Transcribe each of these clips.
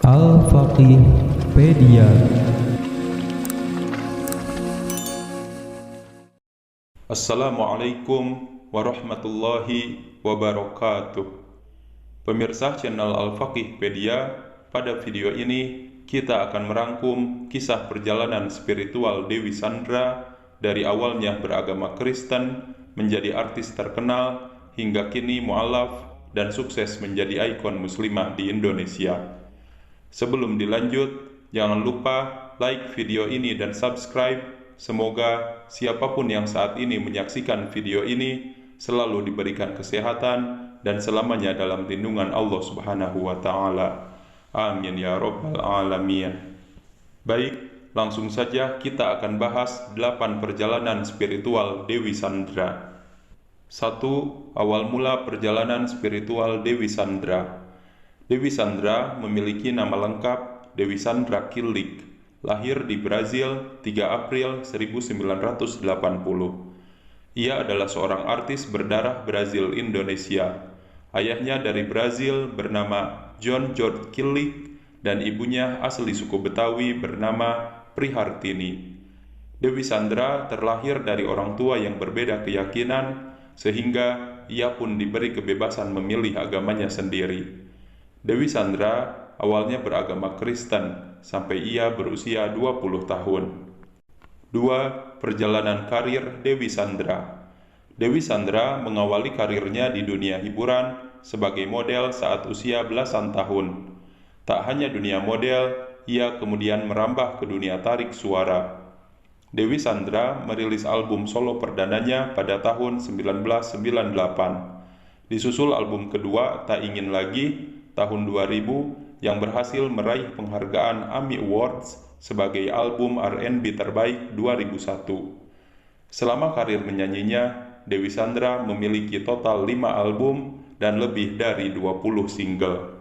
Al-Faqihpedia. Assalamualaikum warahmatullahi wabarakatuh. Pemirsa channel Al-Faqihpedia, pada video ini kita akan merangkum kisah perjalanan spiritual Dewi Sandra dari awalnya beragama Kristen menjadi artis terkenal hingga kini mu'alaf dan sukses menjadi ikon muslimah di Indonesia. Sebelum dilanjut, jangan lupa like video ini dan subscribe. Semoga siapapun yang saat ini menyaksikan video ini selalu diberikan kesehatan dan selamanya dalam lindungan Allah Subhanahu wa Ta'ala. Amin ya Rabbal Alamin. Baik, langsung saja kita akan bahas 8 perjalanan spiritual Dewi Sandra. 1. Awal mula perjalanan spiritual Dewi Sandra. Dewi Sandra memiliki nama lengkap Dewi Sandra Killik, lahir di Brazil 3 April 1980. Ia adalah seorang artis berdarah Brazil Indonesia. Ayahnya dari Brazil bernama John George Killik dan ibunya asli suku Betawi bernama Prihartini. Dewi Sandra terlahir dari orang tua yang berbeda keyakinan, sehingga ia pun diberi kebebasan memilih agamanya sendiri. Dewi Sandra awalnya beragama Kristen sampai ia berusia 20 tahun. 2. Perjalanan karir Dewi Sandra. Dewi Sandra mengawali karirnya di dunia hiburan sebagai model saat usia belasan tahun. Tak hanya dunia model, ia kemudian merambah ke dunia tarik suara. Dewi Sandra merilis album solo perdananya pada tahun 1998. Disusul album kedua, Tak Ingin Lagi, tahun 2000, yang berhasil meraih penghargaan AMI Awards sebagai album R&B terbaik 2001. Selama karir menyanyinya, Dewi Sandra memiliki total 5 album dan lebih dari 20 single.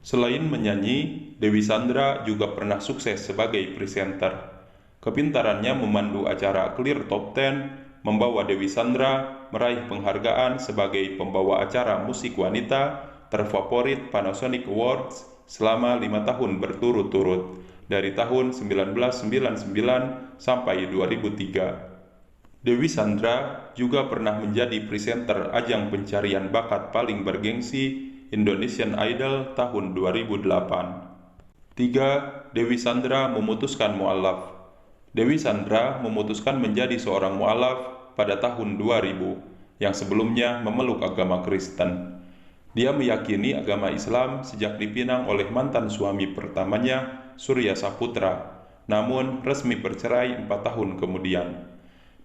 Selain menyanyi, Dewi Sandra juga pernah sukses sebagai presenter. Kepintarannya memandu acara Clear Top 10 membawa Dewi Sandra meraih penghargaan sebagai pembawa acara musik wanita terfavorit Panasonic Awards selama 5 tahun berturut-turut, dari tahun 1999 sampai 2003. Dewi Sandra juga pernah menjadi presenter ajang pencarian bakat paling bergengsi Indonesian Idol tahun 2008. 3. Dewi Sandra memutuskan mu'alaf. Dewi Sandra memutuskan menjadi seorang mu'alaf pada tahun 2000, yang sebelumnya memeluk agama Kristen. Dia meyakini agama Islam sejak dipinang oleh mantan suami pertamanya, Surya Saputra, namun resmi bercerai 4 tahun kemudian.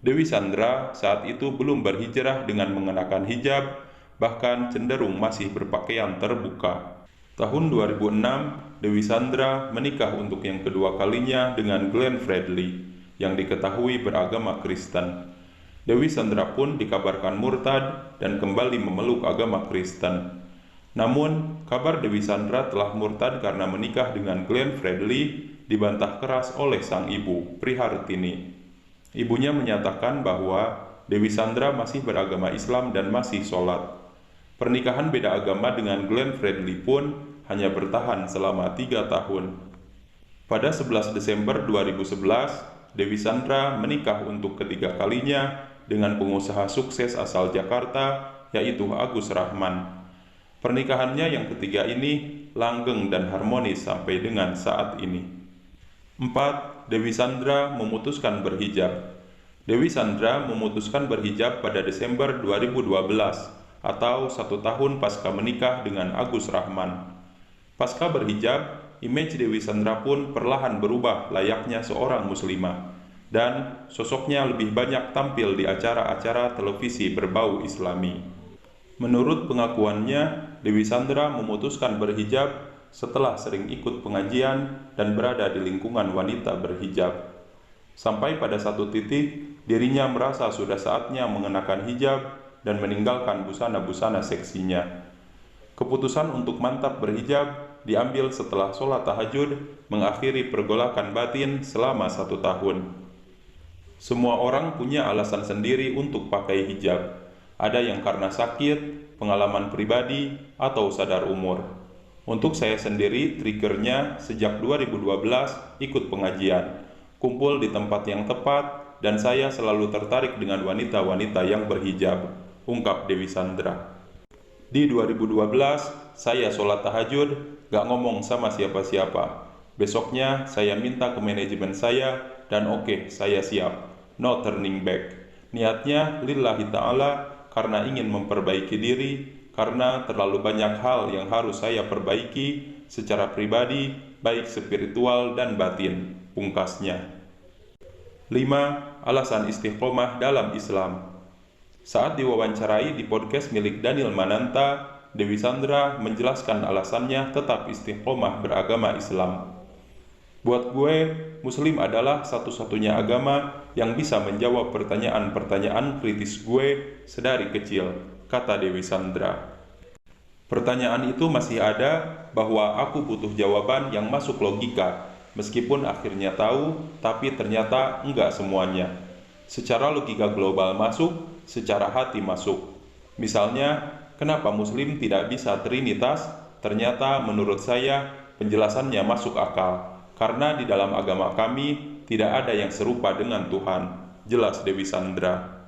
Dewi Sandra saat itu belum berhijrah dengan mengenakan hijab, bahkan cenderung masih berpakaian terbuka. Tahun 2006, Dewi Sandra menikah untuk yang kedua kalinya dengan Glenn Fredly, yang diketahui beragama Kristen. Dewi Sandra pun dikabarkan murtad dan kembali memeluk agama Kristen. Namun, kabar Dewi Sandra telah murtad karena menikah dengan Glenn Fredly dibantah keras oleh sang ibu, Prihartini. Ibunya menyatakan bahwa Dewi Sandra masih beragama Islam dan masih sholat. Pernikahan beda agama dengan Glenn Fredly pun hanya bertahan selama 3 tahun. Pada 11 Desember 2011, Dewi Sandra menikah untuk ketiga kalinya dengan pengusaha sukses asal Jakarta, yaitu Agus Rahman. Pernikahannya yang ketiga ini langgeng dan harmonis sampai dengan saat ini. 4. Dewi Sandra memutuskan berhijab. Dewi Sandra memutuskan berhijab pada Desember 2012, atau 1 tahun pasca menikah dengan Agus Rahman. Pasca berhijab, image Dewi Sandra pun perlahan berubah layaknya seorang muslimah, dan sosoknya lebih banyak tampil di acara-acara televisi berbau Islami. Menurut pengakuannya, Dewi Sandra memutuskan berhijab setelah sering ikut pengajian dan berada di lingkungan wanita berhijab. Sampai pada satu titik, dirinya merasa sudah saatnya mengenakan hijab dan meninggalkan busana-busana seksinya. Keputusan untuk mantap berhijab diambil setelah sholat tahajud mengakhiri pergolakan batin selama 1 tahun. Semua orang punya alasan sendiri untuk pakai hijab. Ada yang karena sakit, pengalaman pribadi, atau sadar umur. Untuk saya sendiri, triggernya sejak 2012 ikut pengajian, kumpul di tempat yang tepat, dan saya selalu tertarik dengan wanita-wanita yang berhijab, ungkap Dewi Sandra. Di 2012, saya sholat tahajud, gak ngomong sama siapa-siapa. Besoknya, saya minta ke manajemen saya, dan oke, saya siap. No turning back. Niatnya lillahi ta'ala, karena ingin memperbaiki diri, karena terlalu banyak hal yang harus saya perbaiki secara pribadi, baik spiritual dan batin, pungkasnya. 5. Alasan istiqomah dalam Islam. Saat diwawancarai di podcast milik Daniel Mananta, Dewi Sandra menjelaskan alasannya tetap istiqomah beragama Islam. Buat gue, Muslim adalah satu-satunya agama yang bisa menjawab pertanyaan-pertanyaan kritis gue sedari kecil, kata Dewi Sandra. Pertanyaan itu masih ada bahwa aku butuh jawaban yang masuk logika, meskipun akhirnya tahu, tapi ternyata enggak semuanya. Secara logika global masuk, secara hati masuk. Misalnya, kenapa Muslim tidak bisa trinitas? Ternyata menurut saya penjelasannya masuk akal. Karena di dalam agama kami tidak ada yang serupa dengan Tuhan, jelas Dewi Sandra.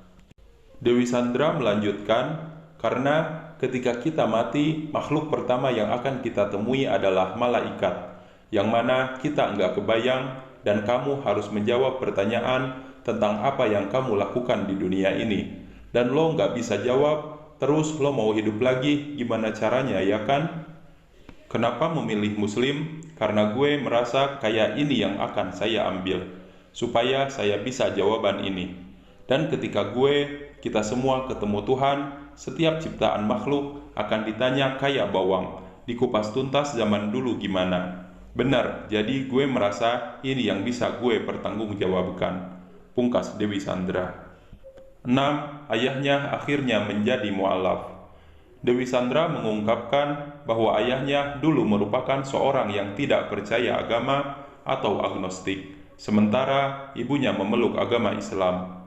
Dewi Sandra melanjutkan, karena ketika kita mati, makhluk pertama yang akan kita temui adalah malaikat, yang mana kita enggak kebayang, dan kamu harus menjawab pertanyaan tentang apa yang kamu lakukan di dunia ini. Dan lo nggak bisa jawab, terus lo mau hidup lagi, gimana caranya, ya kan? Kenapa memilih Muslim? Karena gue merasa kayak ini yang akan saya ambil, supaya saya bisa jawaban ini. Dan ketika kita semua ketemu Tuhan, setiap ciptaan makhluk akan ditanya kayak bawang, dikupas tuntas zaman dulu gimana. Benar, jadi gue merasa ini yang bisa gue pertanggungjawabkan, pungkas Dewi Sandra. 6. Ayahnya akhirnya menjadi mu'alaf. Dewi Sandra mengungkapkan bahwa ayahnya dulu merupakan seorang yang tidak percaya agama atau agnostik, sementara ibunya memeluk agama Islam.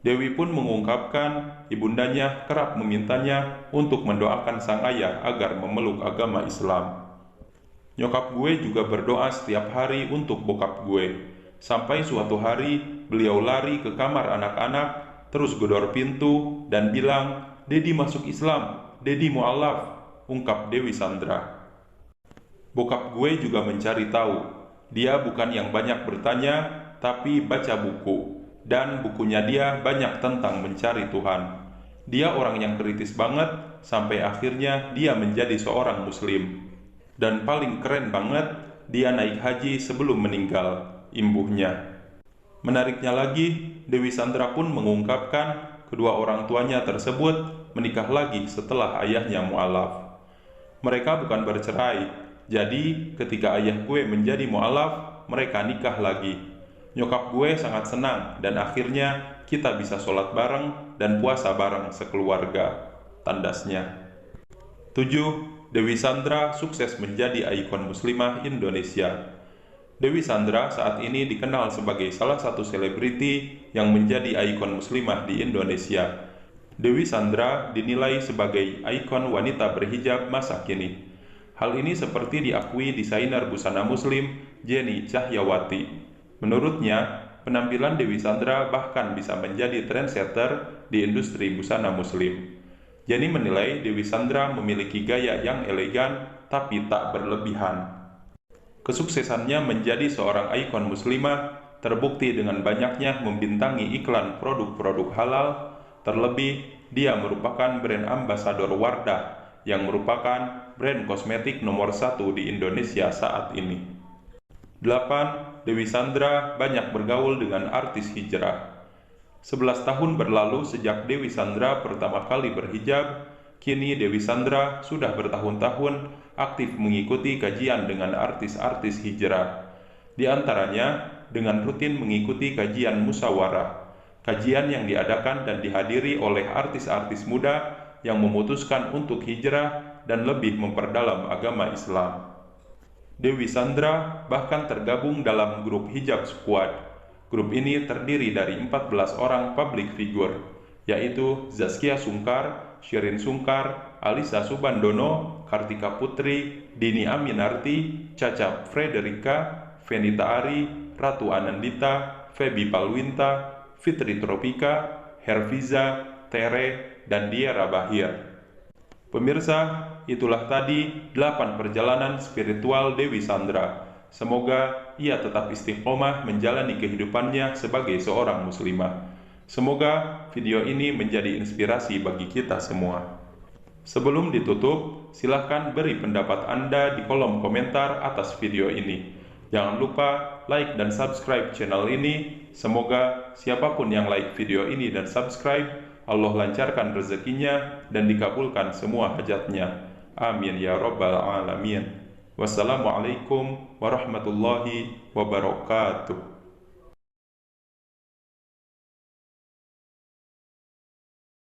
Dewi pun mengungkapkan ibundanya kerap memintanya untuk mendoakan sang ayah agar memeluk agama Islam. Nyokap gue juga berdoa setiap hari untuk bokap gue, sampai suatu hari beliau lari ke kamar anak-anak, terus gedor pintu dan bilang, "Dedi masuk Islam, Dedi mu'alaf," ungkap Dewi Sandra. Bokap gue juga mencari tahu. Dia bukan yang banyak bertanya, tapi baca buku. Dan bukunya dia banyak tentang mencari Tuhan. Dia orang yang kritis banget, sampai akhirnya dia menjadi seorang Muslim. Dan paling keren banget, dia naik haji sebelum meninggal, imbuhnya. Menariknya lagi, Dewi Sandra pun mengungkapkan kedua orang tuanya tersebut menikah lagi setelah ayahnya mu'alaf. Mereka bukan bercerai, jadi ketika ayah gue menjadi mu'alaf, mereka nikah lagi. Nyokap gue sangat senang dan akhirnya kita bisa sholat bareng dan puasa bareng sekeluarga, tandasnya. 7. Dewi Sandra sukses menjadi ikon muslimah Indonesia. Dewi Sandra saat ini dikenal sebagai salah satu selebriti yang menjadi ikon muslimah di Indonesia. Dewi Sandra dinilai sebagai ikon wanita berhijab masa kini. Hal ini seperti diakui desainer busana muslim Jenny Cahyawati. Menurutnya, penampilan Dewi Sandra bahkan bisa menjadi trendsetter di industri busana muslim. Jenny menilai Dewi Sandra memiliki gaya yang elegan tapi tak berlebihan. Kesuksesannya menjadi seorang ikon muslimah terbukti dengan banyaknya membintangi iklan produk-produk halal, terlebih dia merupakan brand ambasador Wardah yang merupakan brand kosmetik nomor 1 di Indonesia saat ini. 8. Dewi Sandra banyak bergaul dengan artis hijrah. 11 tahun berlalu sejak Dewi Sandra pertama kali berhijab, kini Dewi Sandra sudah bertahun-tahun aktif mengikuti kajian dengan artis-artis hijrah. Di antaranya dengan rutin mengikuti kajian musyawarah, kajian yang diadakan dan dihadiri oleh artis-artis muda yang memutuskan untuk hijrah dan lebih memperdalam agama Islam. Dewi Sandra bahkan tergabung dalam grup Hijab Squad. Grup ini terdiri dari 14 orang public figure, yaitu Zaskia Sungkar, Shirin Sungkar, Alisa Subandono, Kartika Putri, Dini Aminarti, Caca Frederika, Venita Ari, Ratu Anandita, Feby Palwinta, Fitri Tropika, Herviza, Tere, dan Diara Bahir. Pemirsa, itulah tadi 8 perjalanan spiritual Dewi Sandra. Semoga ia tetap istiqomah menjalani kehidupannya sebagai seorang muslimah. Semoga video ini menjadi inspirasi bagi kita semua. Sebelum ditutup, silahkan beri pendapat Anda di kolom komentar atas video ini. Jangan lupa like dan subscribe channel ini. Semoga siapapun yang like video ini dan subscribe, Allah lancarkan rezekinya dan dikabulkan semua hajatnya. Amin ya rabbal alamin. Wassalamualaikum warahmatullahi wabarakatuh.